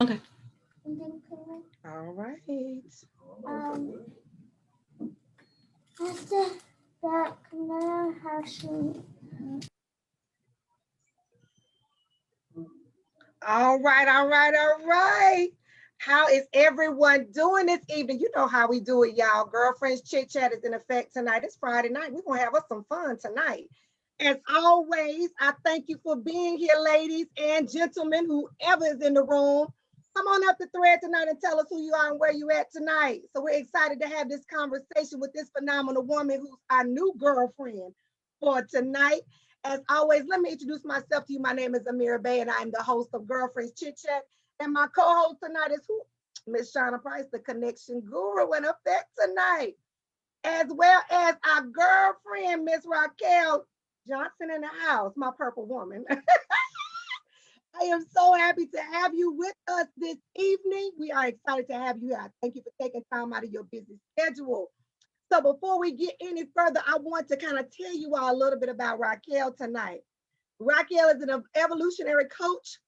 Okay. All right. After that, can I have some? All right, all right, all right. How is everyone doing this evening? You know how we do it, y'all. Girlfriends Chit Chat is in effect tonight. It's Friday night. We're going to have us some fun tonight. As always, I thank you for being here, ladies and gentlemen, whoever is in the room. Come on up the thread tonight and tell us who you are and where you at tonight. So we're excited to have this conversation with this phenomenal woman who's our new girlfriend for tonight. As always, let me introduce myself to you. My name is Amira Bay, and I'm the host of Girlfriends Chit Chat. And my co-host tonight is who? Miss Shauna Price, the connection guru in effect tonight, as well as our girlfriend, Miss Raechelle Johnson in the house, my purple woman. I am so happy to have you with us this evening. We are excited to have you here. Thank you for taking time out of your busy schedule. So before we get any further, I want to kind of tell you all a little bit about Raechelle tonight. Raechelle is an evolutionary coach,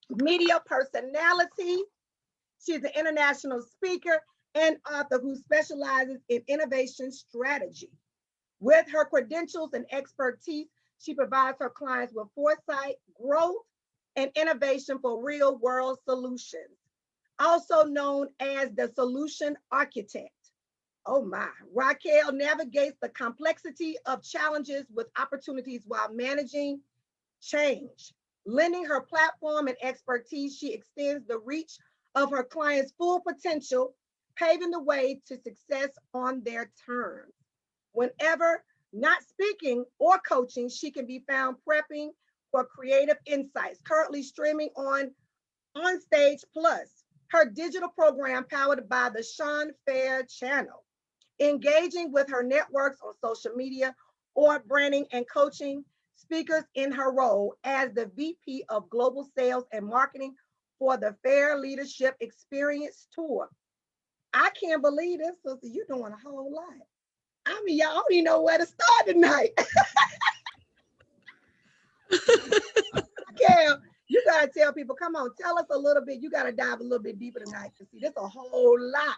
media personality. She's an international speaker and author who specializes in innovation strategy. With her credentials and expertise, she provides her clients with foresight, growth, and innovation for real world solutions, also known as the solution architect. Oh my, Raechelle navigates the complexity of challenges with opportunities while managing change. Lending her platform and expertise, she extends the reach of her clients' full potential, paving the way to success on their terms. Whenever not speaking or coaching, she can be found prepping for creative insights, currently streaming on Stage Plus, her digital program powered by the Sean Fair channel, engaging with her networks on social media or branding and coaching speakers in her role as the VP of Global Sales and Marketing for the Fair Leadership Experience Tour. I can't believe this, sister. You're doing a whole lot. I mean, y'all don't even know where to start tonight. Yeah, you gotta tell people, come on, tell us a little bit. You gotta dive a little bit deeper tonight to see there's a whole lot.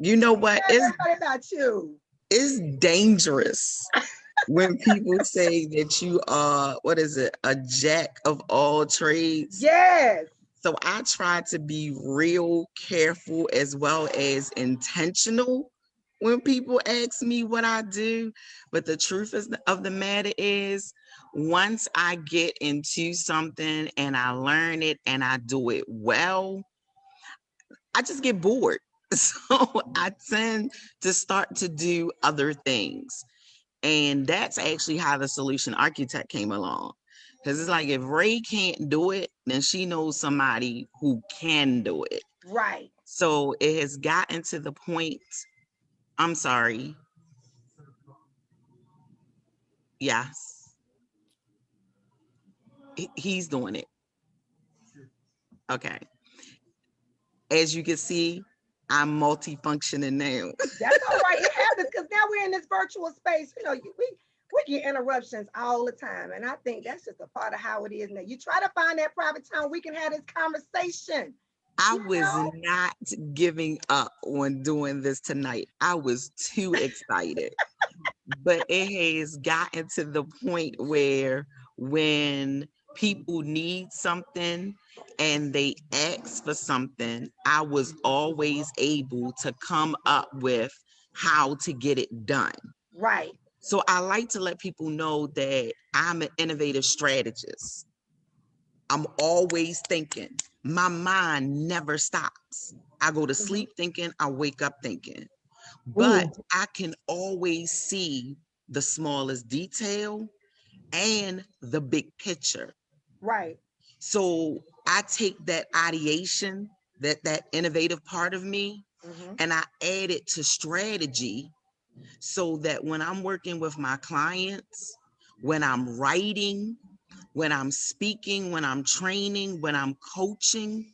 You know what? Tell everybody about you. It's dangerous when people say that you are, what is it, a jack of all trades. Yes. So I try to be real careful as well as intentional when people ask me what I do. But the truth of the matter is, once I get into something and I learn it and I do it well, I just get bored. So I tend to start to do other things. And that's actually how the solution architect came along. Because it's like if Ray can't do it, then she knows somebody who can do it. Right. So it has gotten to the point, I'm sorry. Yes, he's doing it. Okay. As you can see, I'm multifunctioning now. That's all right. It happens because now we're in this virtual space. You know, we get interruptions all the time. And I think that's just a part of how it is now. You try to find that private time we can have this conversation. I You was know? not giving up on doing this tonight. I was too excited. But it has gotten to the point where when people need something and they ask for something, I was always able to come up with how to get it done. Right. So I like to let people know that I'm an innovative strategist. I'm always thinking. My mind never stops. I go to sleep thinking, I wake up thinking. But Ooh. I can always see the smallest detail and the big picture. Right. So I take that ideation, that innovative part of me, Mm-hmm. and I add it to strategy so that when I'm working with my clients, when I'm writing, when I'm speaking, when I'm training, when I'm coaching,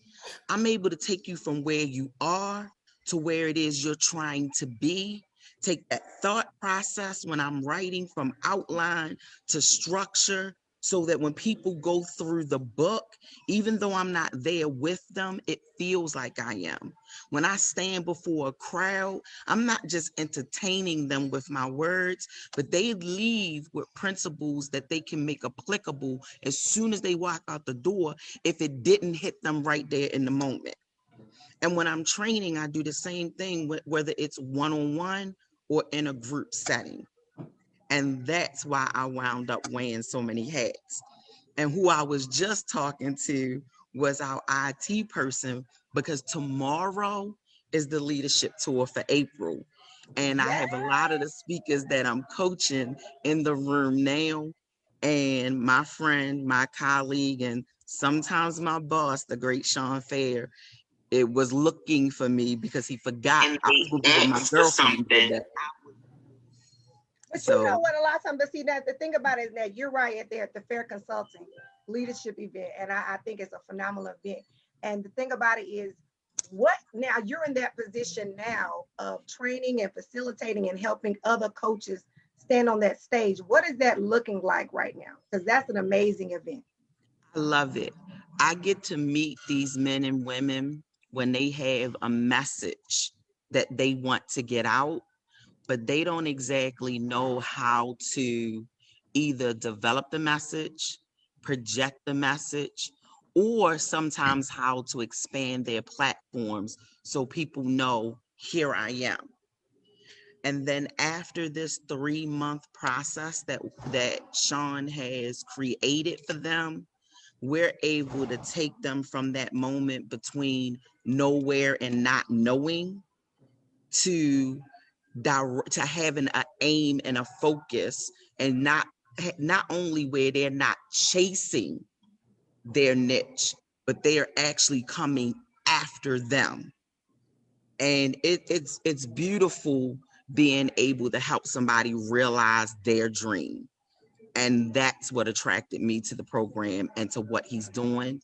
I'm able to take you from where you are to where it is you're trying to be. Take that thought process when I'm writing from outline to structure so that when people go through the book, even though I'm not there with them, it feels like I am. When I stand before a crowd, I'm not just entertaining them with my words, but they leave with principles that they can make applicable as soon as they walk out the door if it didn't hit them right there in the moment. And when I'm training, I do the same thing, whether it's one-on-one or in a group setting. And that's why I wound up wearing so many hats. And who I was just talking to was our IT person, because tomorrow is the leadership tour for April. And I Yeah. have a lot of the speakers that I'm coaching in the room now. And my friend, my colleague, and sometimes my boss, the great Sean Fair, it was looking for me because he forgot And I was they going to be with my asked for girlfriend that something. day. But you know So what? A lot of times, but see that the thing about it is that you're right at there at the Fair Consulting Leadership event, and I think it's a phenomenal event. And the thing about it is, what now you're in that position now of training and facilitating and helping other coaches stand on that stage. What is that looking like right now? Because that's an amazing event. I love it. I get to meet these men and women when they have a message that they want to get out, but they don't exactly know how to either develop the message, project the message, or sometimes how to expand their platforms so people know, here I am. And then after this 3-month process that Sean has created for them, we're able to take them from that moment between nowhere and not knowing to to having an aim and a focus, and not only where they're not chasing their niche, but they are actually coming after them. And it's beautiful being able to help somebody realize their dream. And that's what attracted me to the program and to what he's doing.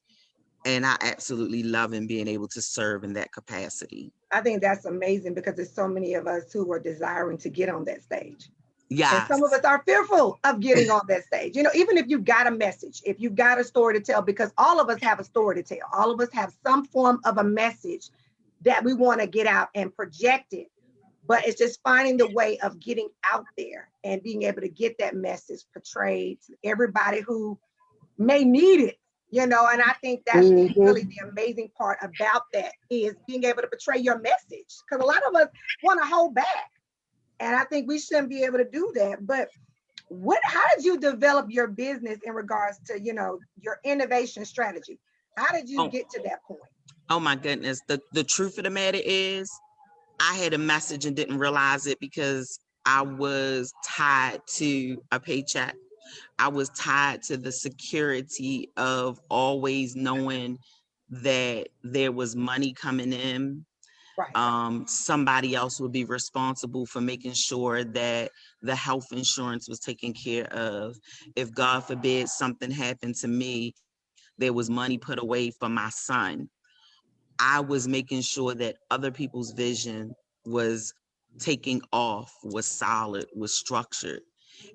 And I absolutely love him being able to serve in that capacity. I think that's amazing because there's so many of us who are desiring to get on that stage. And Yes. some of us are fearful of getting on that stage. You know, even if you've got a message, if you've got a story to tell, because all of us have a story to tell, all of us have some form of a message that we want to get out and project it. But it's just finding the way of getting out there and being able to get that message portrayed to everybody who may need it, you know. And I think that's really the amazing part about that is being able to portray your message. Because a lot of us want to hold back. And I think we shouldn't be able to do that. But how did you develop your business in regards to, you know, your innovation strategy? How did you Oh, get to that point? oh my goodness. The truth of the matter is, I had a message and didn't realize it because I was tied to a paycheck. I was tied to the security of always knowing that there was money coming in. Right. Somebody else would be responsible for making sure that the health insurance was taken care of. If God forbid something happened to me, there was money put away for my son. I was making sure that other people's vision was taking off, was solid, was structured.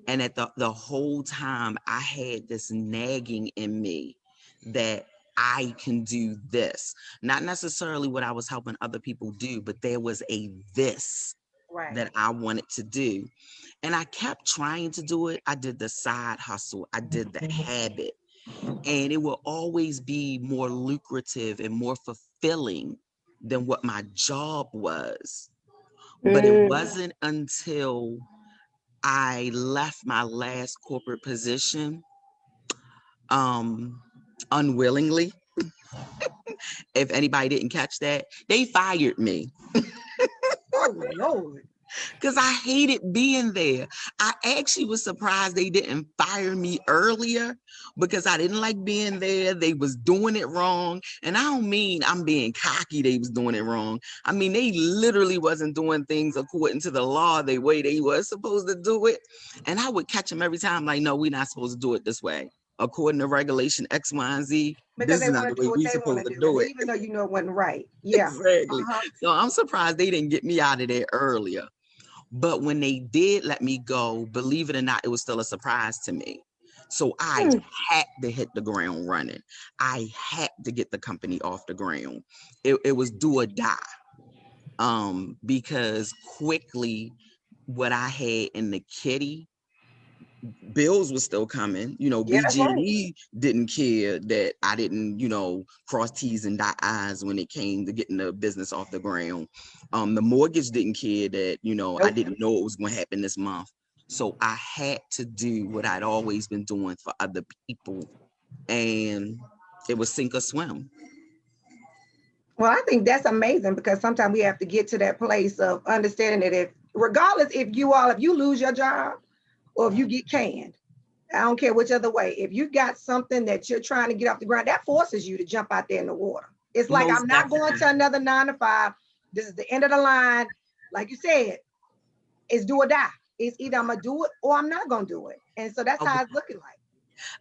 And at the whole time, I had this nagging in me that I can do this. Not necessarily what I was helping other people do, but there was a this Right. that I wanted to do. And I kept trying to do it. I did the side hustle, I did the habit, and it will always be more lucrative and more fulfilling than what my job was. But it wasn't until I left my last corporate position, um, unwillingly. If anybody didn't catch that, they fired me Oh, Lord. because I hated being there. I actually was surprised they didn't fire me earlier because I didn't like being there. They was doing it wrong. And I don't mean I'm being cocky, they was doing it wrong. I mean, they literally wasn't doing things according to the law the way they was supposed to do it. And I would catch them every time like, no, we're not supposed to do it this way. According to regulation X, Y, and Z, Because this they is not want the to do way what we they want supposed to to do. And do it. even though you know it wasn't right. Yeah. Exactly. Uh-huh. So I'm surprised they didn't get me out of there earlier. But when they did let me go, believe it or not, it was still a surprise to me. So I had to hit the ground running. I had to get the company off the ground. It was do or die. Because quickly what I had in the kitty, bills was still coming. Yeah, that's right. BG&E didn't care that I didn't, cross T's and dot I's when it came to getting the business off the ground. The mortgage didn't care that, I Nope. didn't know it was going to happen this month. So I had to do what I'd always been doing for other people. And it was sink or swim. Well, I think that's amazing because sometimes we have to get to that place of understanding that regardless if you lose your job or if you get canned, I don't care which other way. If you got something that you're trying to get off the ground, that forces you to jump out there in the water. It's like, I'm Most not going definitely. to another 9 to 5. This is the end of the line. Like you said, it's do or die. It's either I'm going to do it or I'm not going to do it. And so that's I, how it's looking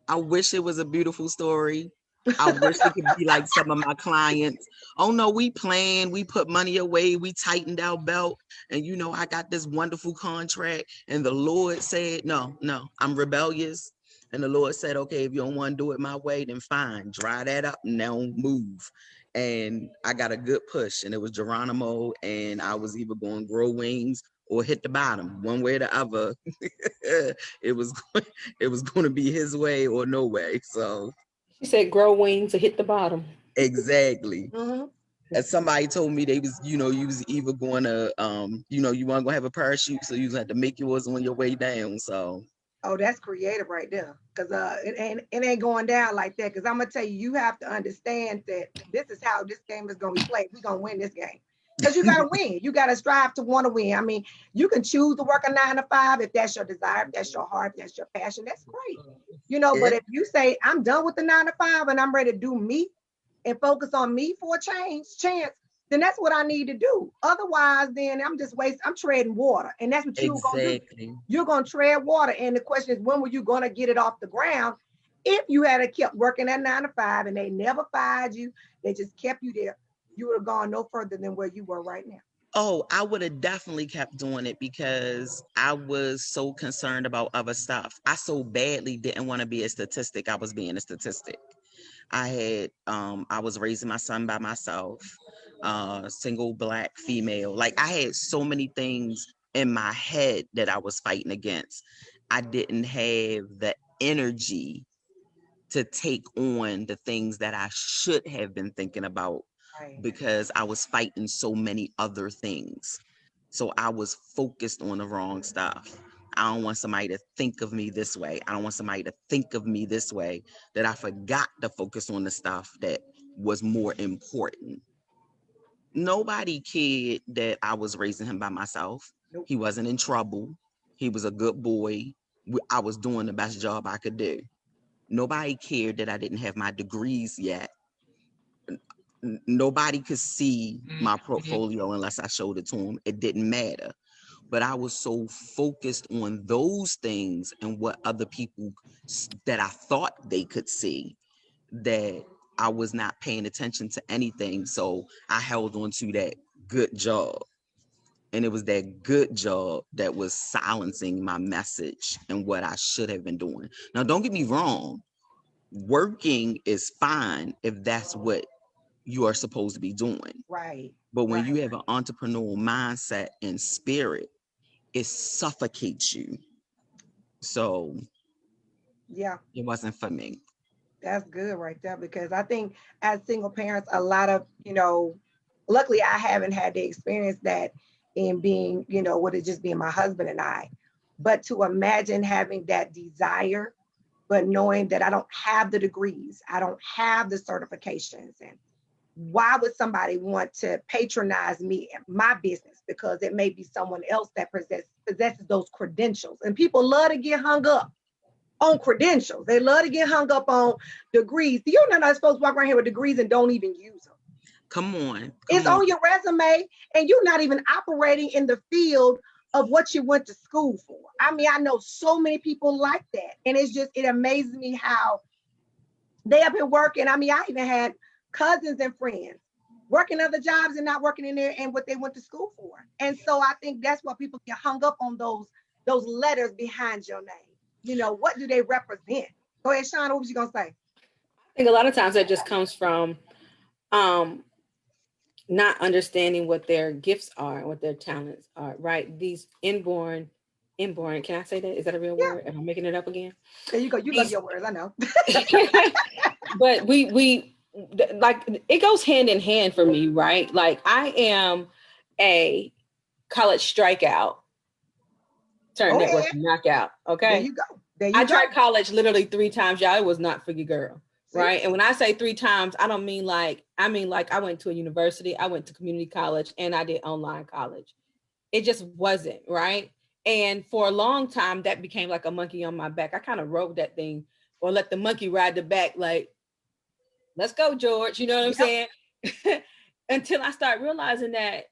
I wish it was a beautiful story. I wish it could be like some of my clients. Oh no, we planned, we put money away, we tightened our belt, and I got this wonderful contract. And the Lord said, no, I'm rebellious. And the Lord said, okay, if you don't want to do it my way, then fine, dry that up and now move. And I got a good push, and it was Geronimo, and I was either going to grow wings or hit the bottom, one way or the other. it was it was going to be his way or no way. So She said, "Grow wings or hit the bottom." exactly. like. And somebody told me they was, you was either going to, you weren't gonna have a parachute, so you had to make yours on your way down. So Oh, that's creative right there. Cause it ain't going down like that. Cause I'm gonna tell you, you have to understand that this is how this game is gonna be played. We're gonna win this game. Cause you gotta win. You gotta strive to want to win. I mean, you can choose to work a 9 to 5 if that's your desire, if that's your heart, if that's your passion. That's great. But it if you say I'm done with the 9 to 5 and I'm ready to do me and focus on me for a chance, then that's what I need to do. Otherwise, then I'm treading water. And that's what you're gonna do. exactly. You're gonna tread water. And the question is, when were you gonna get it off the ground? If you had kept working that 9 to 5 and they never fired you, they just kept you there, you would have gone no further than where you were right now. Oh, I would have definitely kept doing it because I was so concerned about other stuff. I so badly didn't want to be a statistic. I was being a statistic. I was raising my son by myself, single black female. Like I had so many things in my head that I was fighting against. I didn't have the energy to take on the things that I should have been thinking about Right. because I was fighting so many other things. So I was focused on the wrong stuff. I don't want somebody to think of me this way. I don't want somebody to think of me this way, that I forgot to focus on the stuff that was more important. Nobody cared that I was raising him by myself. Nope. He wasn't in trouble. He was a good boy. I was doing the best job I could do. Nobody cared that I didn't have my degrees yet. Nobody could see my portfolio unless I showed it to them. It didn't matter. But I was so focused on those things and what other people that I thought they could see, that I was not paying attention to anything. So I held on to that good job. And it was that good job that was silencing my message and what I should have been doing. Now, don't get me wrong. Working is fine if that's what you are supposed to be doing. Right. But when Right. you have an entrepreneurial mindset and spirit, it suffocates you. So Yeah. it wasn't for me. That's good right there because I think as single parents, a lot of, luckily I haven't had the experience that in being, with it just being my husband and I. But to imagine having that desire, but knowing that I don't have the degrees, I don't have the certifications. And why would somebody want to patronize me and my business? Because it may be someone else that possesses those credentials. And people love to get hung up on credentials. They love to get hung up on degrees. You're not supposed to walk around here with degrees and don't even use them. Come on. It's Come on. on your resume and you're not even operating in the field of what you went to school for. I mean, I know so many people like that. And it amazes me how they have been working. I mean, I even had cousins and friends working other jobs and not working in there and what they went to school for. And so I think that's why people get hung up on those letters behind your name. What do they represent? Go ahead, Shauna. What was you gonna say? I think a lot of times that just comes from um not understanding what their gifts are and what their talents are, right? These inborn, can I say that? Is that a real Yeah, word? Am I making it up again? there you go. You love These your words, I know. but we like it goes hand in hand for me, right? Like I am a college strikeout turned Go ahead. networking knockout. There Okay. you go. There I you go. tried college literally 3 times. Y'all, it was not for your girl. See? Right. And when I say 3 times, I don't mean like, I mean like I went to a university, I went to community college, and I did online college. It just wasn't right. And for a long time, that became like a monkey on my back. I kind of rode that thing or let the monkey ride the back, like, let's go, George. You know what I'm Yep. saying? Until I start realizing that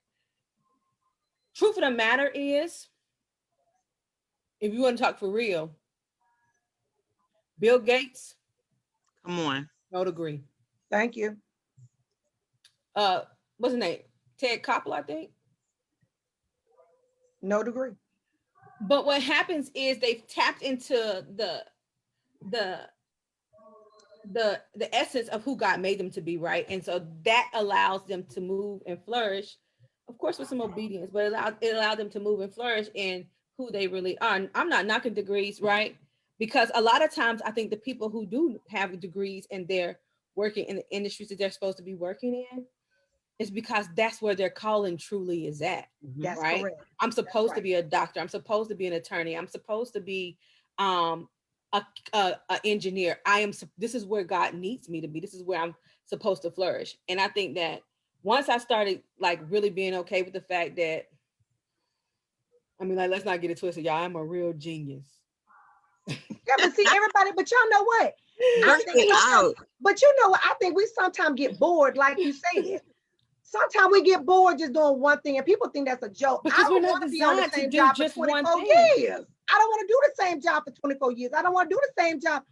truth of the matter is, if you want to talk for real, Bill Gates, Come on. no degree. Thank you. Uh, what's his name? Ted Koppel, I think. No degree. But what happens is they've tapped into the the essence of who God made them to be, right? And so that allows them to move and flourish, of course, with some obedience, but it allowed them to move and flourish in who they really are. And I'm not knocking degrees, right? Because a lot of times I think the people who do have degrees and they're working in the industries that they're supposed to be working in, is because that's where their calling truly is at, Mhm. That's right? correct. I'm That's supposed to right. be a doctor. I'm supposed to be an attorney. I'm supposed to be um, a engineer. This is where God needs me to be. This is where I'm supposed to flourish. And I think that once I started like really being okay with the fact that, I mean, like, let's not get it twisted, y'all. I'm a real genius. Yeah, but see, everybody, but y'all know what? I Work think it sometimes, out. but you know what? I think we sometimes get bored, like you said. Sometimes we get bored just doing one thing, and people think that's a joke. I Because we're don't not want to be on the designed to same do job for just one 24 thing. years. I don't want to do the same job for 24 years. I don't want to do the same job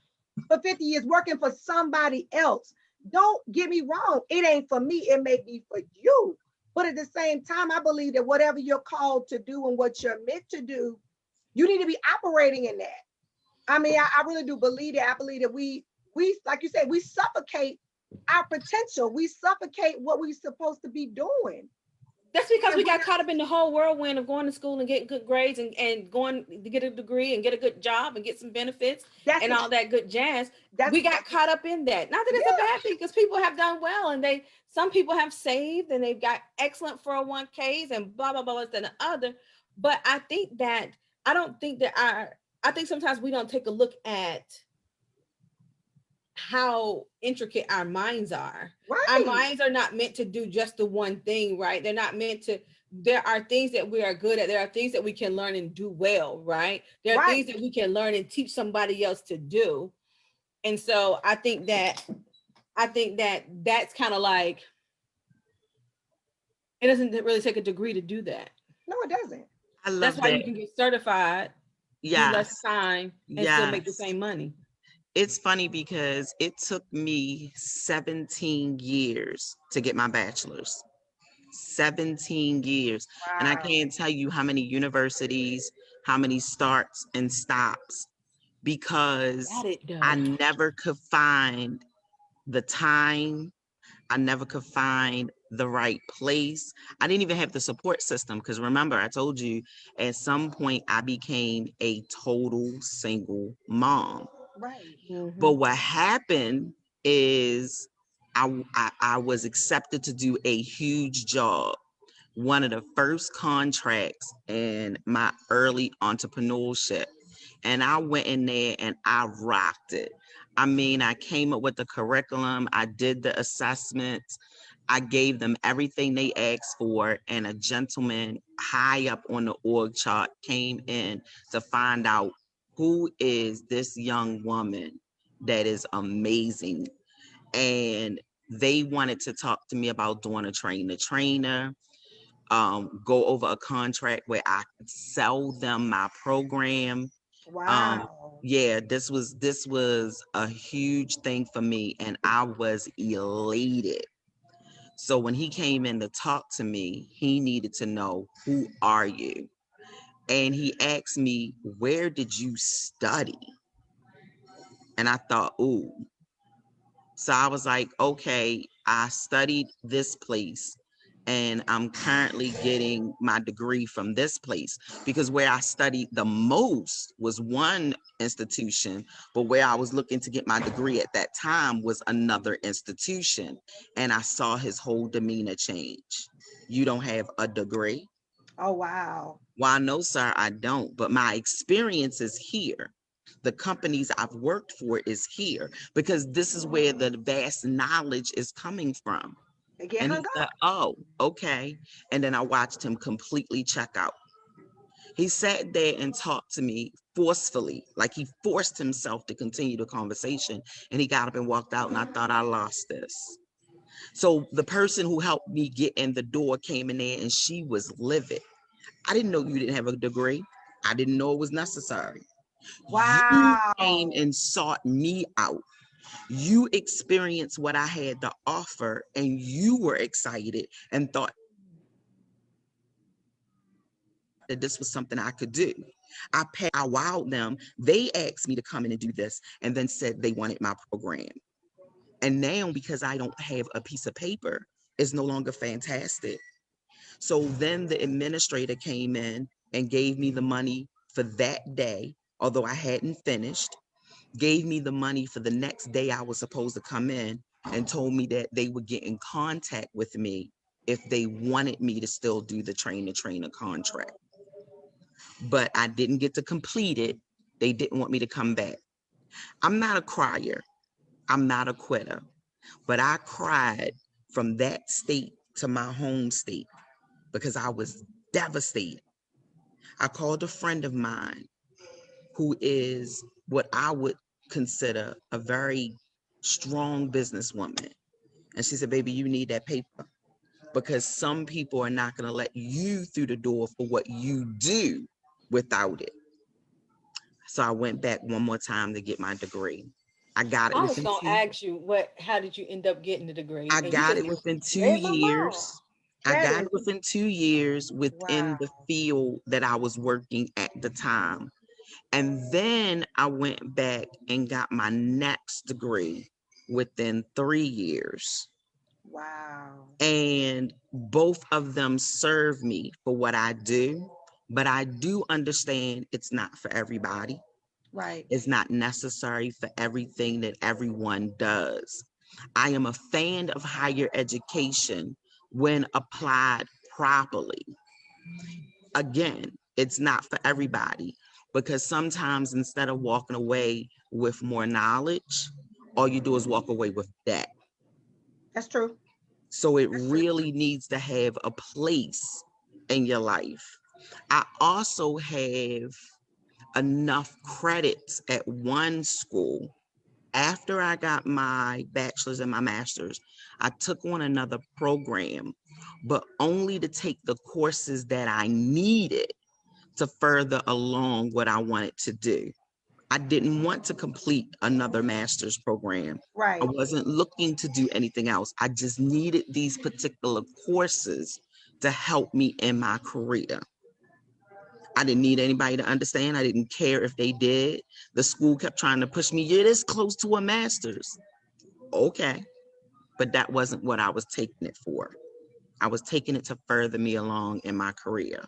for 50 years working for somebody else. Don't get me wrong. It ain't for me. It may be for you. But at the same time, I believe that whatever you're called to do and what you're meant to do, you need to be operating in that. I mean, I really do believe that. I believe that we like you said, we suffocate our potential. We suffocate what we're supposed to be doing. That's because And we we're got not, caught up in the whole whirlwind of going to school and getting good grades and going to get a degree and get a good job and get some benefits that's and the all that good jazz. that's We got caught up in that. Not that it's a yeah, bad thing, because people have done well and some people have saved and they've got excellent 401ks and blah blah blah this and the other. But I don't think that I think sometimes we don't take a look at how intricate our minds are. Our right, minds are not meant to do just the one thing, right? They're not meant to, there are things that we are good at. There are things that we can learn and do well, right? There are right. things that we can learn and teach somebody else to do. And so I think that that's kind of like, it doesn't really take a degree to do that. No, it doesn't. I That's love why that. you can get certified, do less Yes. time, and still make the Yes. same money. It's funny because it took me 17 years to get my bachelor's. 17 years. And I Wow. can't tell you how many universities, how many starts and stops, because Got it I though. never could find the time. I never could find the right place. I didn't even have the support system because remember, I told you at some point I became a total single mom. Right. But Hmm. what happened is I was accepted to do a huge job, one of the first contracts in my early entrepreneurship. And I went in there and I rocked it. I mean, I came up with the curriculum, I did the assessments, I gave them everything they asked for, and a gentleman high up on the org chart came in to find out who is this young woman that is amazing. And they wanted to talk to me about doing a train the trainer, go over a contract where I could sell them my program. Um, Wow. yeah, this was a huge thing for me, and I was elated. So when he came in to talk to me, he needed to know, who are you? And he asked me, where did you study? And I thought, ooh. So I was like, okay, I studied this place and I'm currently getting my degree from this place, because where I studied the most was one institution, but where I was looking to get my degree at that time was another institution. And I saw his whole demeanor change. You don't have a degree? Oh, wow. Well, no, sir, I don't. But my experience is here. The companies I've worked for is here, because this is where the vast knowledge is coming from. They get And hung he said, up. oh, okay. And then I watched him completely check out. He sat there and talked to me forcefully, like he forced himself to continue the conversation. And he got up and walked out, and I thought, I lost this. So the person who helped me get in the door came in there and she was livid. I didn't know you didn't have a degree. I didn't know it was necessary. You came Wow. and sought me out. You experienced what I had to offer, and you were excited and thought that this was something I could do. I wowed them. They asked me to come in and do this, and then said they wanted my program. And now, because I don't have a piece of paper, it's no longer fantastic. So then the administrator came in and gave me the money for that day, although I hadn't finished, gave me the money for the next day I was supposed to come in, and told me that they would get in contact with me if they wanted me to still do the trainer contract. But I didn't get to complete it. They didn't want me to come back. I'm not a crier. I'm not a quitter, but I cried from that state to my home state because I was devastated. I called a friend of mine who is what I would consider a very strong businesswoman. And she said, baby, you need that paper, because some people are not going to let you through the door for what you do without it. So I went back one more time to get my degree. I got it I was within gonna two. ask you how did you end up getting the degree? I And you got just it within two read my mind. years. I That got is it within 2 years within wow. the field that I was working at the time. And then I went back and got my next degree within 3 years. Wow. And both of them serve me for what I do. But I do understand it's not for everybody. Right. It's not necessary for everything that everyone does. I am a fan of higher education when applied properly. Again, it's not for everybody, because sometimes instead of walking away with more knowledge, all you do is walk away with debt. That's true. So it That's true. really needs to have a place in your life. I also have enough credits at one school. After I got my bachelor's and my master's, I took on another program, but only to take the courses that I needed to further along what I wanted to do. I didn't want to complete another master's program. I Right. wasn't looking to do anything else. I just needed these particular courses to help me in my career. I didn't need anybody to understand. I didn't care if they did. The school kept trying to push me, you're this close to a master's. Okay, but that wasn't what I was taking it for. I was taking it to further me along in my career.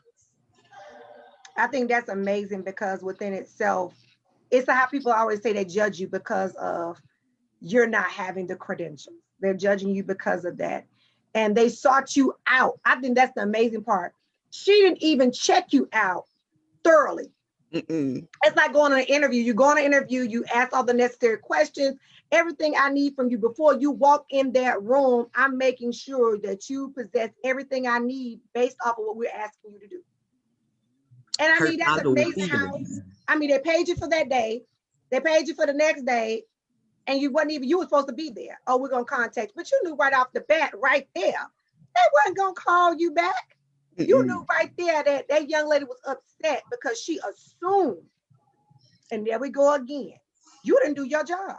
I think that's amazing because within itself, it's how people always say they judge you because of you're not having the credentials. They're judging you because of that. And they sought you out. I think that's the amazing part. She didn't even check you out thoroughly. Mm-mm. It's like going on an interview. You go on an interview, you ask all the necessary questions, everything I need from you before you walk in that room. I'm making sure that you possess everything I need based off of what we're asking you to do. And I Hurt mean, my that's little amazing how, feelings. I mean, they paid you for that day, they paid you for the next day, and you wasn't even, you were supposed to be there. Oh, we're going to contact you. But you knew right off the bat, right there, they wasn't going to call you back. You Mm-mm. knew right there that that young lady was upset because she assumed. And there we go again. You didn't do your job.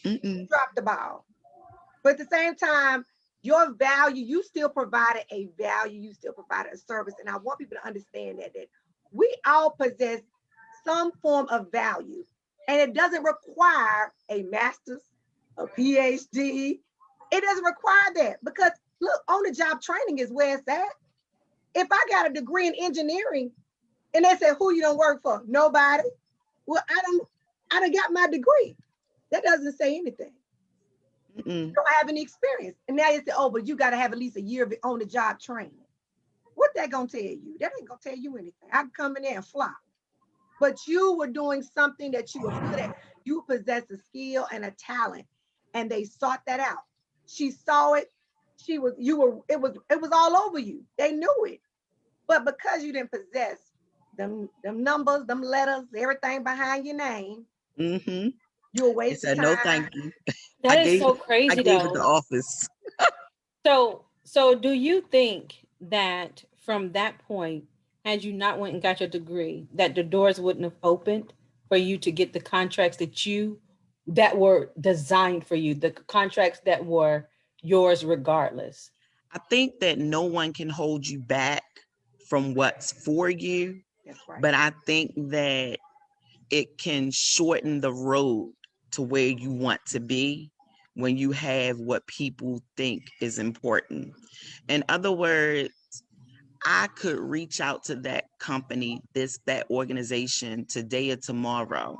You Mm-mm. dropped the ball. But at the same time, your value, you still provided a value, you still provided a service. And I want people to understand that we all possess some form of value. And it doesn't require a master's, a PhD. It doesn't require that because look, on the job training is where it's at. If I got a degree in engineering and they said, who you don't work for? Nobody. Well, I done got my degree. That doesn't say anything. Mm-mm. Don't have any experience. And now you say, oh, but you got to have at least a year of on the job training. What that gonna tell you? That ain't gonna tell you anything. I can come in there and flop. But you were doing something that you was good at. You possess a skill and a talent, and they sought that out. She saw it. It was all over you. They knew it. But because you didn't possess them numbers, them letters, everything behind your name, Mm-hmm. you were They wasting said no, time. thank you. I That is gave so I crazy gave it the though. office. So do you think that from that point, had you not went and got your degree, that the doors wouldn't have opened for you to get the contracts that were designed for you, the contracts that were yours regardless? I think that no one can hold you back from what's for you, That's right. but I think that it can shorten the road to where you want to be when you have what people think is important. In other words, I could reach out to that company, that organization today or tomorrow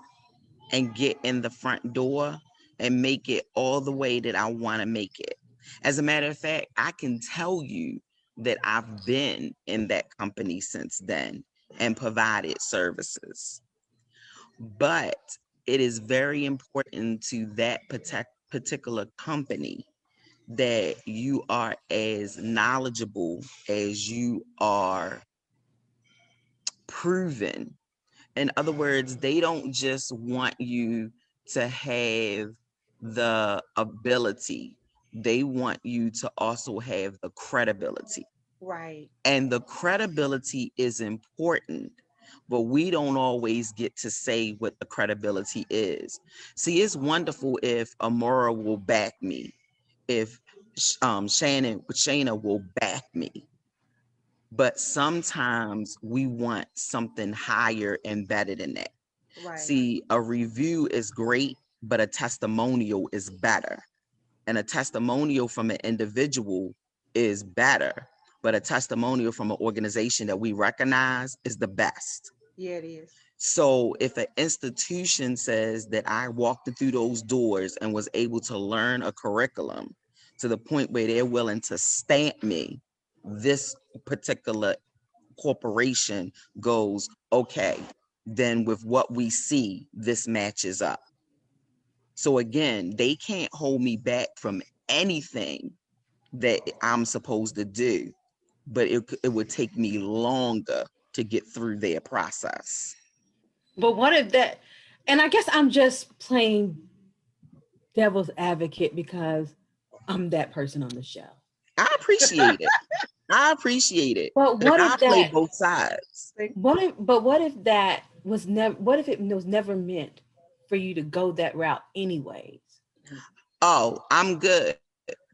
and get in the front door and make it all the way that I want to make it. As a matter of fact, I can tell you that I've been in that company since then and provided services. But it is very important to that particular company that you are as knowledgeable as you are proven. In other words, they don't just want you to have the ability, they want you to also have the credibility. Right. And the credibility is important, but we don't always get to say what the credibility is. See, it's wonderful if Amora will back me, if Shana will back me. But sometimes we want something higher and better than that. Right. See, a review is great, but a testimonial is better. And a testimonial from an individual is better, but a testimonial from an organization that we recognize is the best. Yeah, it is. So if an institution says that I walked through those doors and was able to learn a curriculum to the point where they're willing to stamp me, this particular corporation goes, okay, then with what we see, this matches up. So again, they can't hold me back from anything that I'm supposed to do, but it would take me longer to get through their process. But what if that, and I guess I'm just playing devil's advocate because I'm that person on the show. I appreciate it. I appreciate it. But But what I if play that, both sides. what if that was never, what if it was never meant for you to go that route anyways? Oh, I'm good.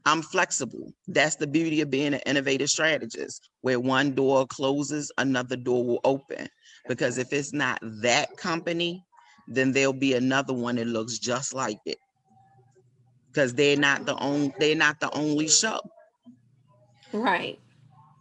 I'm flexible. That's the beauty of being an innovative strategist, where one door closes, another door will open. Because if it's not that company, then there'll be another one that looks just like it. Because they're not the only show. Right.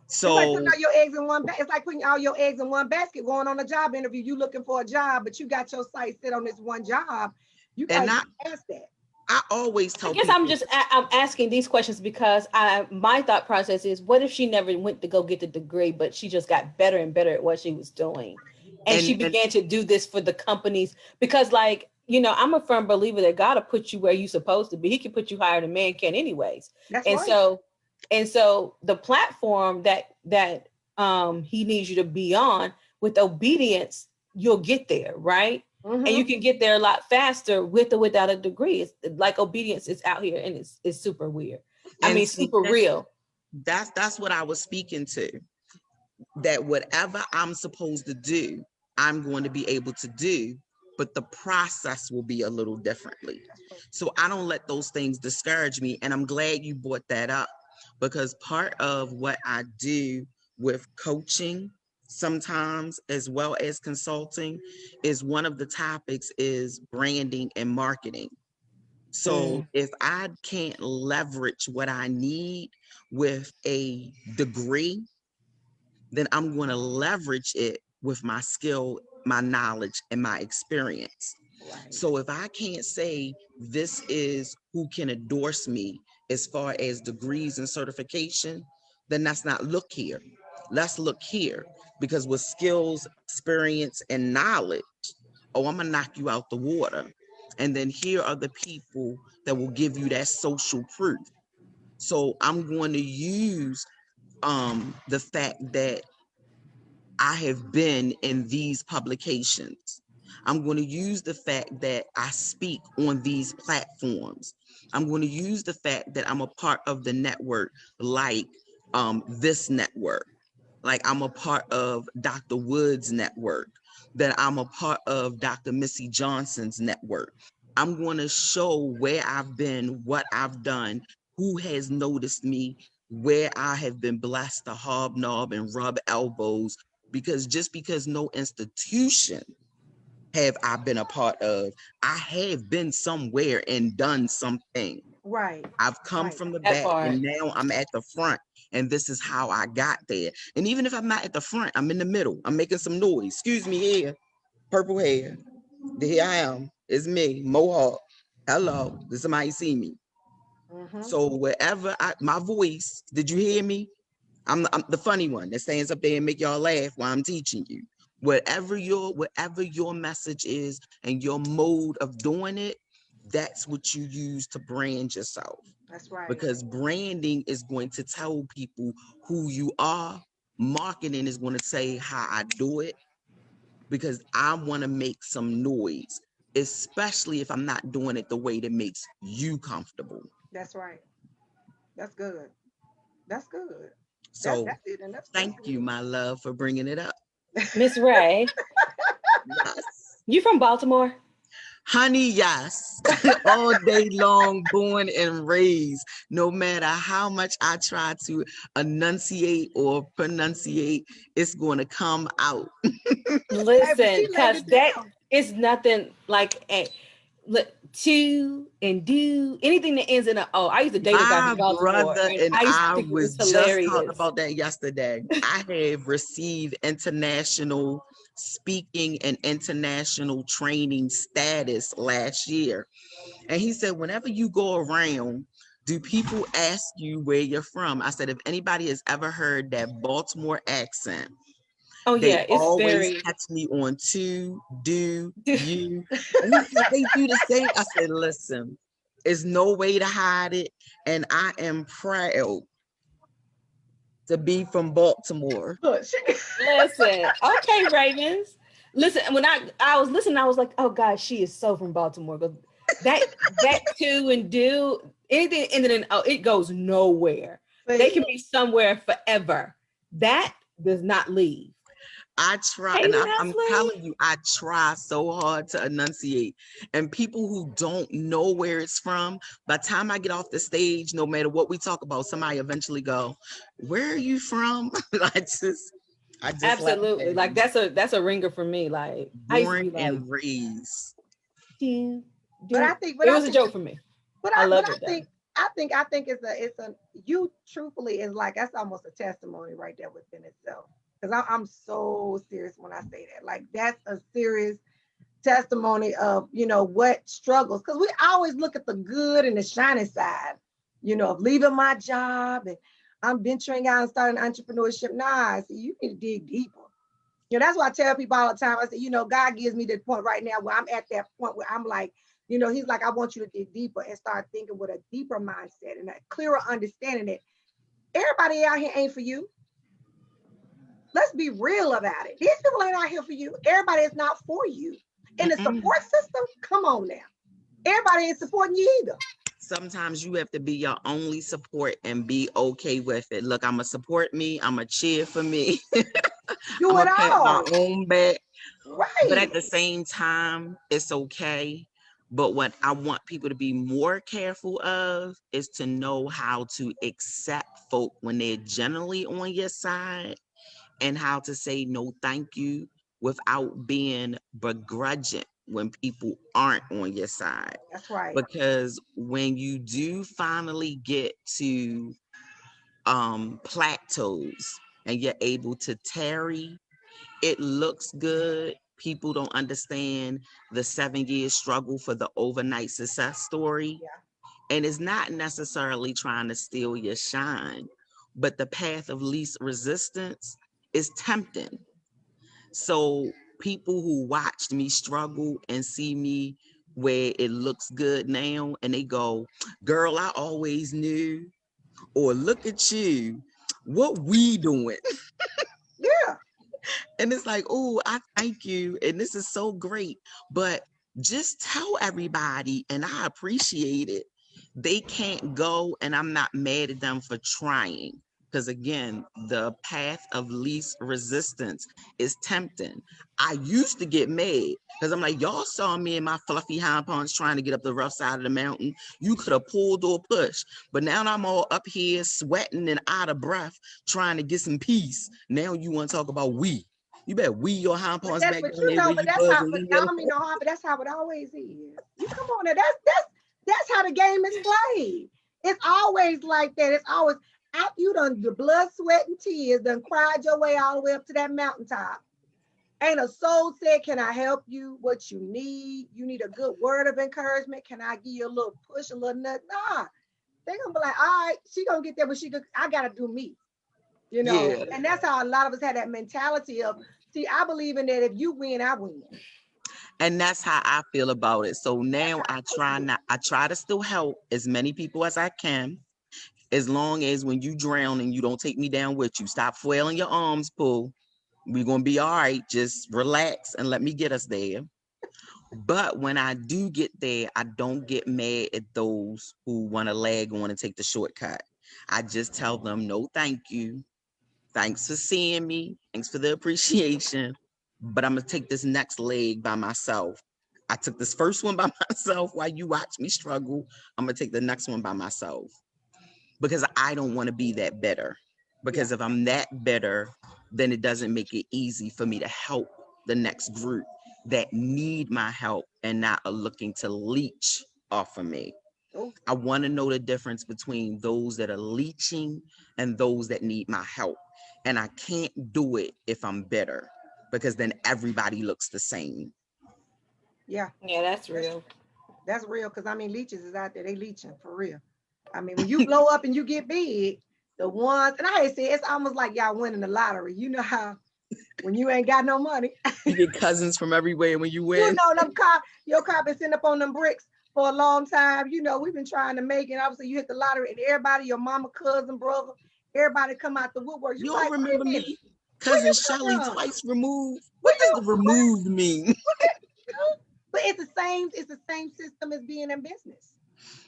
It's like So putting all your eggs in one basket. It's like putting all your eggs in one basket, going on a job interview. You looking for a job, but you got your sights set on this one job. You got and to I, get past that. I always I tell guess I'm people, just I'm asking these questions because my thought process is, what if she never went to go get the degree, but she just got better and better at what she was doing, and she and began to do this for the companies? Because, like, I'm a firm believer that God will put you where you're supposed to be. He can put you higher than man can, anyways. That's And right. so the platform that he needs you to be on, with obedience, you'll get there, right? And you Mm-hmm. can get there a lot faster with or without a degree. It's like obedience is out here, and it's super weird. I and mean, see super real. that's what I was speaking to. That whatever I'm supposed to do, I'm going to be able to do, but the process will be a little differently. So I don't let those things discourage me. And I'm glad you brought that up, because part of what I do with coaching sometimes, as well as consulting, is one of the topics is branding and marketing. So if I can't leverage what I need with a degree, then I'm going to leverage it with my skill, my knowledge, and my experience. Right. So if I can't say this is who can endorse me as far as degrees and certification, then let's not look here. Let's look here, because with skills, experience, and knowledge, oh, I'm gonna knock you out the water. And then here are the people that will give you that social proof. So I'm going to use the fact that I have been in these publications. I'm going to use the fact that I speak on these platforms. I'm going to use the fact that I'm a part of the network, like this network. Like I'm a part of Dr. Wood's network, that I'm a part of Dr. Missy Johnson's network. I'm going to show where I've been, what I've done, who has noticed me, where I have been blessed to hobnob and rub elbows, because just because no institution have I been a part of, I have been somewhere and done something. Right. I've come Right. from the That back part. and now I'm at the front, and this is how I got there. And even if I'm not at the front, I'm in the middle. I'm making some noise. Excuse me here. Purple hair. Here I am. It's me, Mohawk. Hello. Did somebody see me? Mm-hmm. So wherever my voice, did you hear me? I'm the funny one that stands up there and make y'all laugh while I'm teaching you. Whatever your message is and your mode of doing it, that's what you use to brand yourself. That's right. Because branding is going to tell people who you are. Marketing is going to say how I do it, because I want to make some noise, especially if I'm not doing it the way that makes you comfortable. That's right. That's good. That's good. So That's it. And that's thank you, my love, for bringing it up. Miss Ray, Yes. you from Baltimore? Honey, yes. All day long, born and raised. No matter how much I try to enunciate or pronunciate, it's going to come out. Hey, but Listen, she laid because it that down. is nothing like a look, to and do anything that ends in a oh. I used to date a guy My from Baltimore, brother and and I used to I think it was was just talking hilarious. about that yesterday. I have received international speaking and international training status last year. And he said, whenever you go around, do people ask you where you're from? I said, if anybody has ever heard that Baltimore accent, Oh they yeah, it's always very. catch me on to, do, you. And he said, they do the same. I said, listen, there's no way to hide it. And I am proud to be from Baltimore. Look, Listen, okay, Ravens. Listen, when I was listening, I was like, oh God, she is so from Baltimore. But that to and do anything ended in oh, it goes nowhere. They see, can be somewhere forever. That does not leave. I try, Hey, and I'm Nestle. telling you, I try so hard to enunciate. And people who don't know where it's from, by the time I get off the stage, no matter what we talk about, somebody eventually go, "Where are you from?" I just laugh at Absolutely. Like them. that's a ringer for me. Like I used to Born be like, and raised. do, but do. but It I was a think, joke for me. but I but love I it though. think, it's a, you truthfully is like, that's almost a testimony right there within itself. Because I'm so serious when I say that. Like, that's a serious testimony of, what struggles. Because we always look at the good and the shiny side, of leaving my job and I'm venturing out and starting entrepreneurship. Nah, see, you need to dig deeper. That's why I tell people all the time. I say, God gives me the point right now where I'm at that point where I'm like, he's like, I want you to dig deeper and start thinking with a deeper mindset and a clearer understanding that everybody out here ain't for you. Let's be real about it. These people ain't out here for you. Everybody is not for you. And the Mm-mm. support system, come on now. Everybody ain't supporting you either. Sometimes you have to be your only support and be okay with it. Look, I'm going to support me. I'm going to cheer for me. I'm Do it going to pat my all. own back. But Right. at the same time, it's okay. But what I want people to be more careful of is to know how to accept folk when they're generally on your side and how to say no thank you without being begrudging when people aren't on your side. That's right. Because when you do finally get to plateaus and you're able to tarry, it looks good. People don't understand the 7 year struggle for the overnight success story. Yeah. And it's not necessarily trying to steal your shine, but the path of least resistance is tempting. So people who watched me struggle and see me where it looks good now, and they go, girl, I always knew, or look at you, what we doing? Yeah. And it's like, oh, I thank you. And this is so great. But just tell everybody, and I appreciate it. They can't go, and I'm not mad at them for trying. Because again, the path of least resistance is tempting. I used to get mad because I'm like, y'all saw me in my fluffy hind parts trying to get up the rough side of the mountain. You could have pulled or pushed. But now I'm all up here sweating and out of breath trying to get some peace. Now you want to talk about we. You better weave your hind But parts that, back but down you there know, where but you that's was how. and But leave I me don't mean alone. no harm. But that's how it always is. You come on now. That's how the game is played. It's always like that. It's always after you done the blood, sweat, and tears, done cried your way all the way up to that mountaintop. Ain't a soul said, "Can I help you? What you need? You need a good word of encouragement? Can I give you a little push, a little nut?" Nah, they gonna be like, "All right, she gonna get there, but I gotta do me." You know, Yeah. and that's how a lot of us had that mentality of, see, I believe in that if you win, I win. And that's how I feel about it. So That's now how I feel. I try to still help as many people as I can. As long as when you drown and you don't take me down with you, stop flailing your arms, Pooh. We're gonna be all right. Just relax and let me get us there. But when I do get there, I don't get mad at those who want to lag on and take the shortcut. I just tell them no, thank you. Thanks for seeing me. Thanks for the appreciation. But I'm gonna take this next leg by myself. I took this first one by myself while you watch me struggle. I'm gonna take the next one by myself because I don't want to be that bitter. Yeah. Because if I'm that bitter, then it doesn't make it easy for me to help the next group that need my help and not are looking to leech off of me. Oh, I want to know the difference between those that are leeching and those that need my help. And I can't do it if I'm bitter because then everybody looks the same. yeah. Yeah, that's That's real. that's real. Cause I mean, leeches is out there. They leeching for real. I mean, when you blow up and you get big, the ones, and I hate to say it, it's almost like y'all winning the lottery. You know how when you ain't got no money, You get cousins from everywhere when you you win. know your car been sitting up on them bricks for a long time. You know, we've been trying to make it. Obviously, you hit the lottery and everybody, your mama, cousin, brother, everybody come out the woodwork. You You all like, wait remember a minute, me? where Cousin you come Shelly from? twice removed. What Where does you the removed mean? but it's the same system as being in business.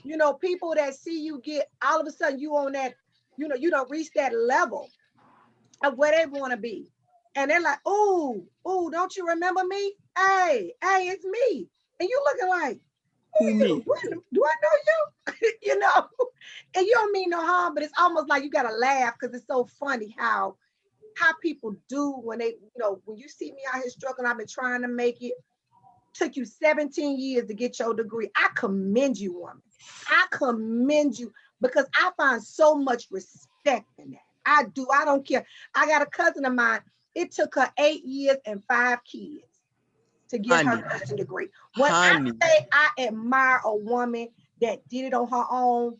You know, people that see you get all of a sudden you on that, you don't reach that level of where they want to be. And they're like, oh, don't you remember me? Hey, it's me. And you looking like, who Who are you? me? Do I know you? you know, and you don't mean no harm, but it's almost like you gotta laugh because it's so funny how people do when they, when you see me out here struggling, I've been trying to make it. Took you 17 years to get your degree. I commend you, woman. I commend you because I find so much respect in that. I do. I don't care. I got a cousin of mine. It took her 8 years and 5 kids to get her Honey, nursing degree. When I honey, say I admire a woman that did it on her own,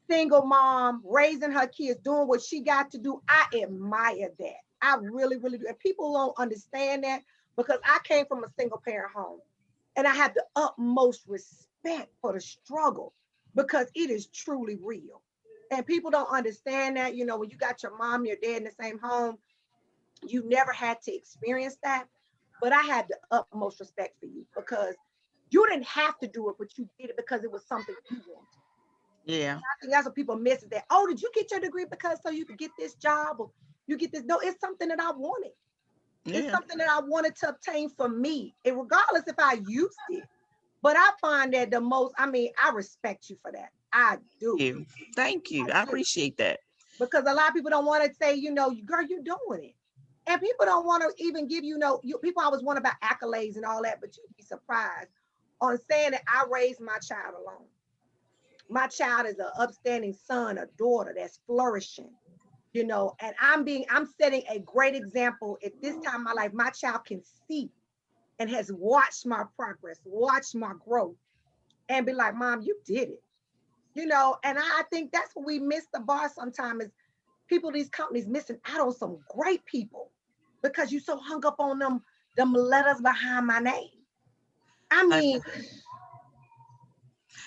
single mom, raising her kids, doing what she got to do, I admire that. I really, really do. And people don't understand that because I came from a single parent home and I have the utmost respect for the struggle because it is truly real. And people don't understand that, when you got your mom, your dad in the same home, you never had to experience that. But I had the utmost respect for you because you didn't have to do it, but you did it because it was something you wanted. yeah, I think that's what people miss is that, oh, did you get your degree because so you could get this job or you get this? No, it's something that I wanted. It's yeah, something that I wanted to obtain for me. And regardless if I used it, but I find that the most, I mean, I respect you for that. I do. you. Thank I you. I do. appreciate that. Because a lot of people don't want to say, girl, you're doing it. And people don't want to even give people always want about accolades and all that, but you'd be surprised on saying that I raised my child alone. My child is an upstanding son, a daughter that's flourishing, and I'm setting a great example at this time in my life. My child can see and has watched my progress, watched my growth, and be like, Mom, you did it. And I think that's what we miss the bar sometimes is people, these companies missing out on some great people because you so hung up on them letters behind my name. I Uh, mean,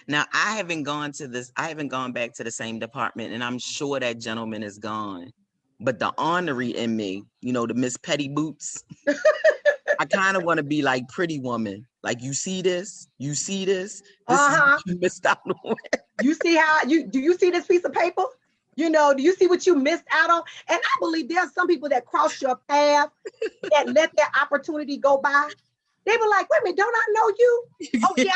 Now, I haven't gone back to the same department, and I'm sure that gentleman is gone. But the ornery in me, the Miss Petty Boots, I kind of want to be like Pretty Woman. Like, you see this? You see this? This is uh-huh. what you missed out on. You see how do you see this piece of paper? Do you see what you missed out on? And I believe there are some people that cross your path that let their opportunity go by. They were like, wait a minute, don't I know you? Oh yeah,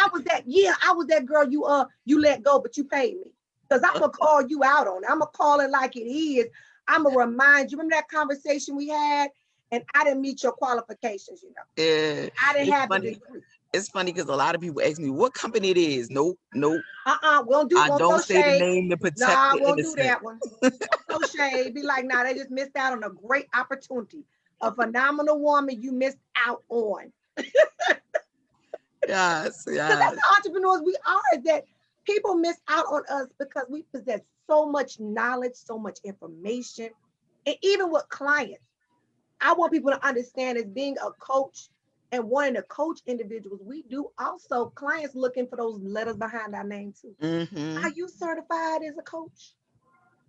I was that girl you let go, but you paid me. Because I'm gonna call you out on it. I'm gonna call it like it is. I'm gonna remind you. Remember that conversation we had? And I didn't meet your qualifications, Yeah, I didn't it's have the funny. degree. It's funny because a lot of people ask me what company it is. Nope, nope. Won't I throw don't say the shade. name to protect Nah, the won't do innocent. that one. Don't throw shade. Be like, nah, they just missed out on a great opportunity. A phenomenal woman you missed out on. Yes, Because yes. that's the entrepreneurs we are, is that people miss out on us because we possess so much knowledge, so much information. And even with clients, I want people to understand as being a coach and wanting to coach individuals, we do also clients looking for those letters behind our name too. Mm-hmm. Are you certified as a coach?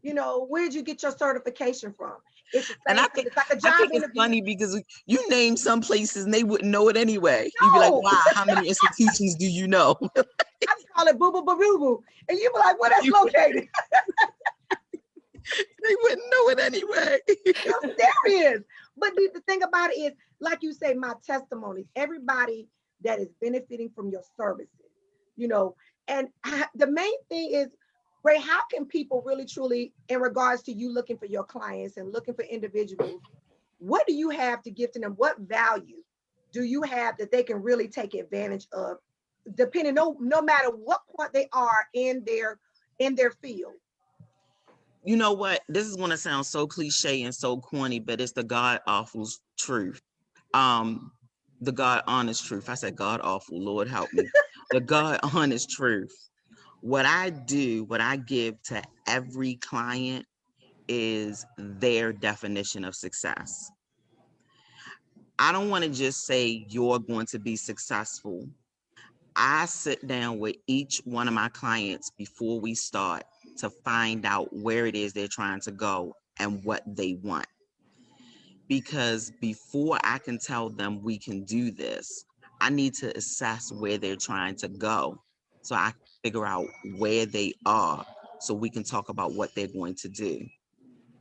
Where'd you get your certification from? It's the And same thing. It's like a I job think it's interview. funny because you name some places and they wouldn't know it anyway. You'd be like, No, wow, how many institutions do you know? I call it boo boo boo boo boo. And you be like, where that's You- located? They wouldn't know it anyway. I'm serious. But the thing about it is, like you say, my testimonies, everybody that is benefiting from your services, you know, and the main thing is, Ray, how can people really truly, in regards to you looking for your clients and looking for individuals, what do you have to give to them? What value do you have that they can really take advantage of, depending no matter what point they are in their field? You know what? This is going to sound so cliche and so corny, but it's the God awful truth. Um, the God honest truth. I said God awful. Lord help me. The God honest truth. What I do, what I give to every client is their definition of success. I don't want to just say you're going to be successful. I sit down with each one of my clients before we start to find out where it is they're trying to go and what they want. Because before I can tell them we can do this, I need to assess where they're trying to go so I can figure out where they are so we can talk about what they're going to do.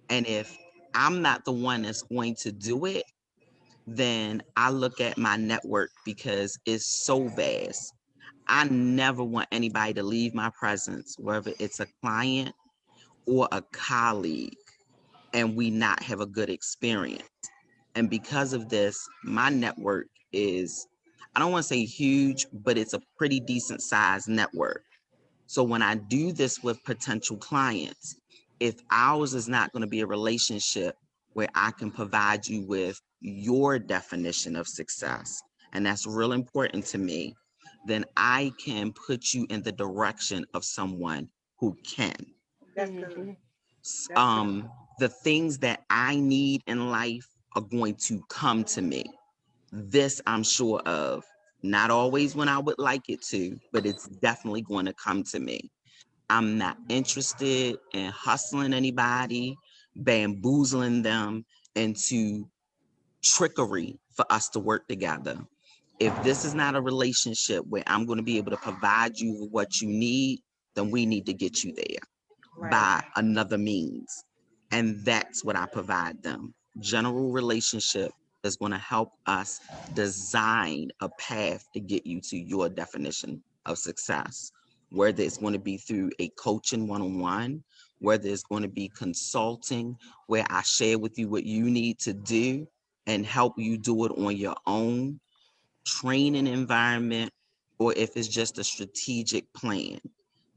And if I'm not the one that's going to do it, then I look at my network because it's so vast. I never want anybody to leave my presence, whether it's a client or a colleague, and we not have a good experience. And because of this, my network is, I don't want to say huge, but it's a pretty decent sized network. So when I do this with potential clients, if ours is not going to be a relationship where I can provide you with your definition of success, and that's real important to me, then I can put you in the direction of someone who can. That's good. Mhm. That's good. The things that I need in life are going to come to me. This I'm sure of. Not always when I would like it to, but it's definitely going to come to me. I'm not interested in hustling anybody, bamboozling them into trickery for us to work together. If this is not a relationship where I'm going to be able to provide you with what you need, then we need to get you there Right. by another means. And that's what I provide them. General relationship is going to help us design a path to get you to your definition of success, whether it's going to be through a coaching one-on-one, whether it's going to be consulting where I share with you what you need to do and help you do it on your own, training environment, or if it's just a strategic plan.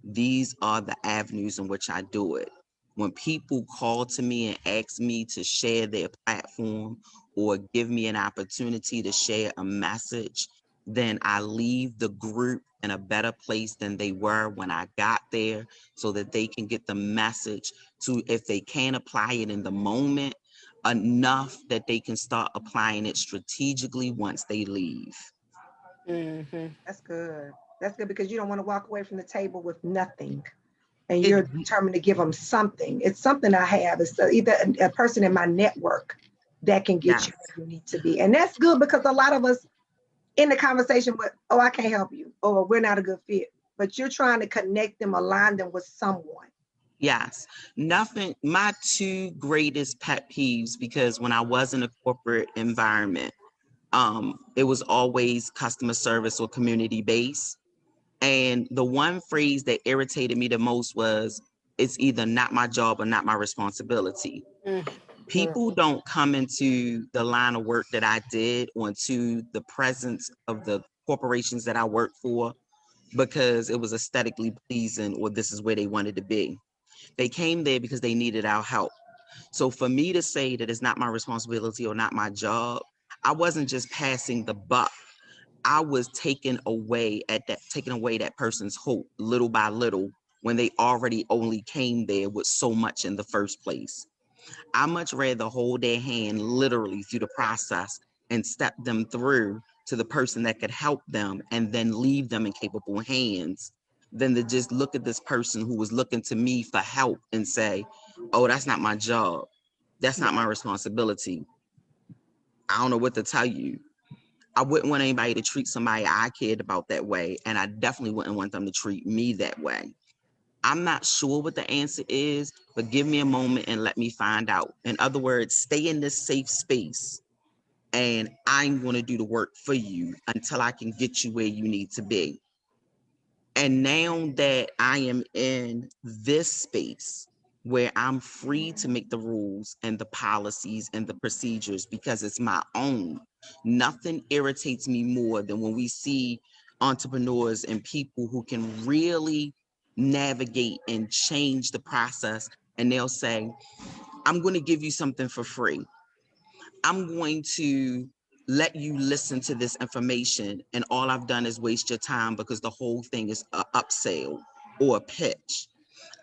These are the avenues in which I do it. When people call to me and ask me to share their platform or give me an opportunity to share a message, then I leave the group in a better place than they were when I got there, so that they can get the message to, if they can't apply it in the moment, enough that they can start applying it strategically once they leave. Mm-hmm. That's good. That's good because you don't want to walk away from the table with nothing. And It, you're determined to give them something. It's something I have. It's either a person in my network that can get yes, you where you need to be. And that's good because a lot of us in the conversation with, oh, I can't help you, or we're not a good fit. But you're trying to connect them, align them with someone. yes. Nothing, my two greatest pet peeves, because when I was in a corporate environment, it was always customer service or community based. And the one phrase that irritated me the most was, it's either not my job or not my responsibility. Mm-hmm. People don't come into the line of work that I did, or into the presence of the corporations that I worked for, because it was aesthetically pleasing or this is where they wanted to be. They came there because they needed our help. So for me to say that it's not my responsibility or not my job, I wasn't just passing the buck. I was taking away that person's hope little by little, when they already only came there with so much in the first place. I much rather hold their hand literally through the process and step them through to the person that could help them and then leave them in capable hands, than to just look at this person who was looking to me for help and say, oh, that's not my job. That's not my responsibility. I don't know what to tell you. I wouldn't want anybody to treat somebody I cared about that way. And I definitely wouldn't want them to treat me that way. I'm not sure what the answer is, but give me a moment and let me find out. In other words, stay in this safe space, and I'm going to do the work for you until I can get you where you need to be. And now that I am in this space where I'm free to make the rules and the policies and the procedures because it's my own, nothing irritates me more than when we see entrepreneurs and people who can really navigate and change the process. And they'll say, I'm going to give you something for free. I'm going to let you listen to this information, and all I've done is waste your time because the whole thing is a upsell or a pitch.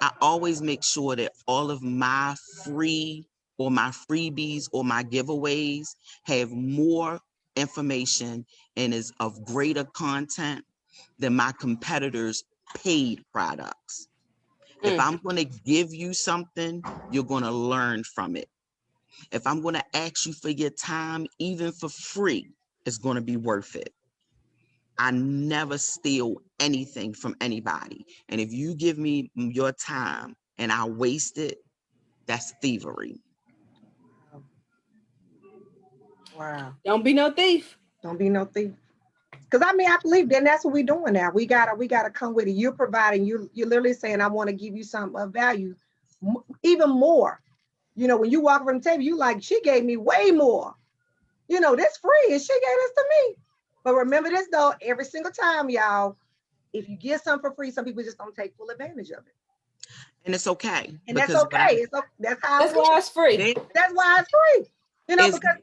I always make sure that all of my free or my freebies or my giveaways have more information and is of greater content than my competitors' paid products. If I'm going to give you something, you're going to learn from it. If I'm going to ask you for your time, even for free, it's going to be worth it. I never steal anything from anybody. And if you give me your time and I waste it, that's thievery. Wow. Don't be no thief. Don't be no thief. Because I mean, I believe then that's what we're doing now. We gotta come with it. You're providing. You're literally saying, I want to give you something of value, even more. You know, when you walk from the table, you like, she gave me way more. You know, this free, and she gave this to me. But remember this though, every single time, y'all, if you get something for free, some people just don't take full advantage of it. And it's okay, And that's because okay. That's how That's why it's free. that's why it's free. You know, is because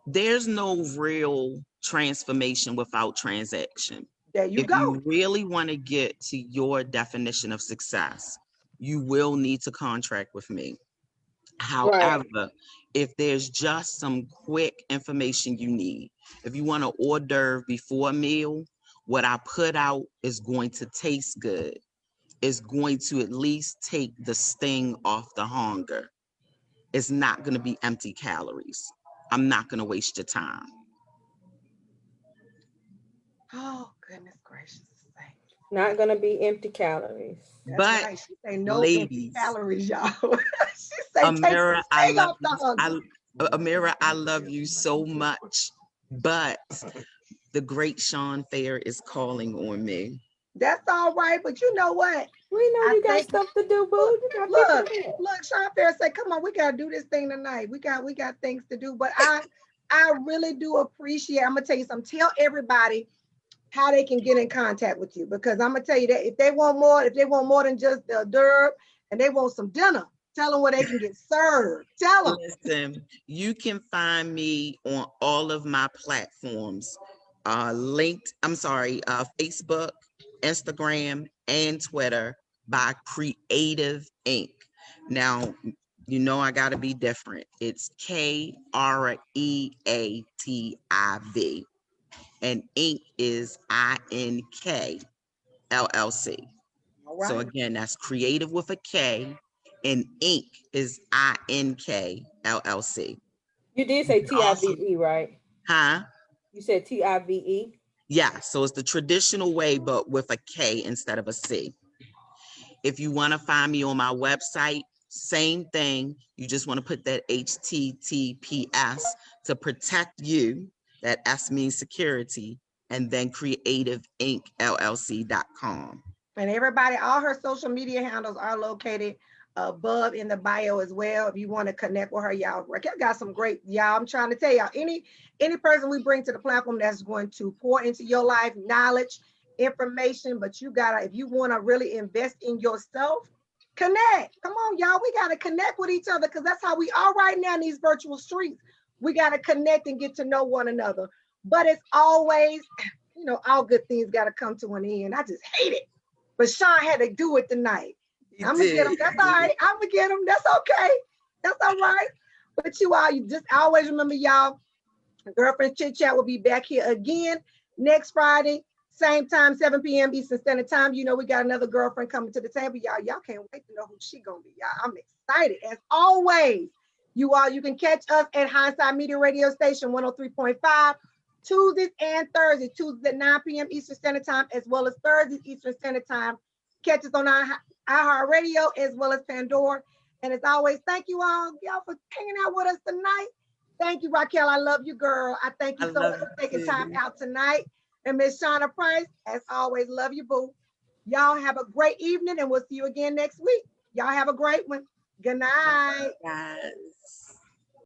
there's no real transformation without transaction. there you If go. you really want to get to your definition of success, you will need to contract with me. Right. However, if there's just some quick information you need, if you want to hors d'oeuvre before a meal, what I put out is going to taste good. It's going to at least take the sting off the hunger. It's not going to be empty calories. I'm not going to waste your time. Oh, goodness gracious. Not gonna be empty calories. That's But right. She say no empty ladies, calories, y'all. She say take the Amira, I sting love off the hunger. Amira, I love you so much. But the great Sean Fair is calling on me. That's all right. But you know what? We know I you got think stuff to do, boo. look, You got people look, to do. look, Sean Fair said, come on, we gotta do this thing tonight. We got things to do. But I really do appreciate. I'm gonna tell you something. Tell everybody how they can get in contact with you, because I'm gonna tell you that if they want more than just the derb and they want some dinner, tell them where they can get served. Tell them. Listen, you can find me on all of my platforms. Facebook, Instagram, and Twitter by Creative Inc. Now, you know I gotta be different. It's Kreativ. And Inc is INK LLC. All So right. again, that's creative with a K, and Inc is INK LLC. You did You say can also, TIVE, right? huh? You said TIVE. Yeah, so it's the traditional way, but with a K instead of a C. If you want to find me on my website, same thing. You just want to put that HTTPS to protect you. That S means security, and then creativeincllc.com. And everybody, all her social media handles are located above in the bio as well. If you want to connect with her, y'all, Raechelle got some great, y'all. I'm trying to tell y'all, any person we bring to the platform that's going to pour into your life, knowledge, information, but you gotta, if you want to really invest in yourself, connect. Come on, y'all. We gotta connect with each other because that's how we are right now in these virtual streets. We gotta connect and get to know one another. But it's always, all good things gotta come to an end. I just hate it. But Sean had to do it tonight. He I'm gonna get did. him. That's all right. I'm gonna get him. That's okay. That's all right. But you all, you just always remember, y'all. Girlfriend Chit Chat will be back here again next Friday, same time, 7 p.m. Eastern Standard Time. You know we got another girlfriend coming to the table, y'all. Y'all can't wait to know who she gonna be, y'all. I'm excited as always. You can catch us at Hindsight Media Radio Station 103.5. Tuesdays and Thursdays, Tuesdays at 9 p.m. Eastern Standard Time, as well as Thursdays Eastern Standard Time. Catch us on our radio as well as Pandora. And as always, thank you all, y'all, for hanging out with us tonight. Thank you, Raechelle. I love you, girl. I thank I you so love much for you taking time too. out tonight. And Miss Shauna Price, as always, love you, boo. Y'all have a great evening, and we'll see you again next week. Y'all have a great one. Good night. Guys.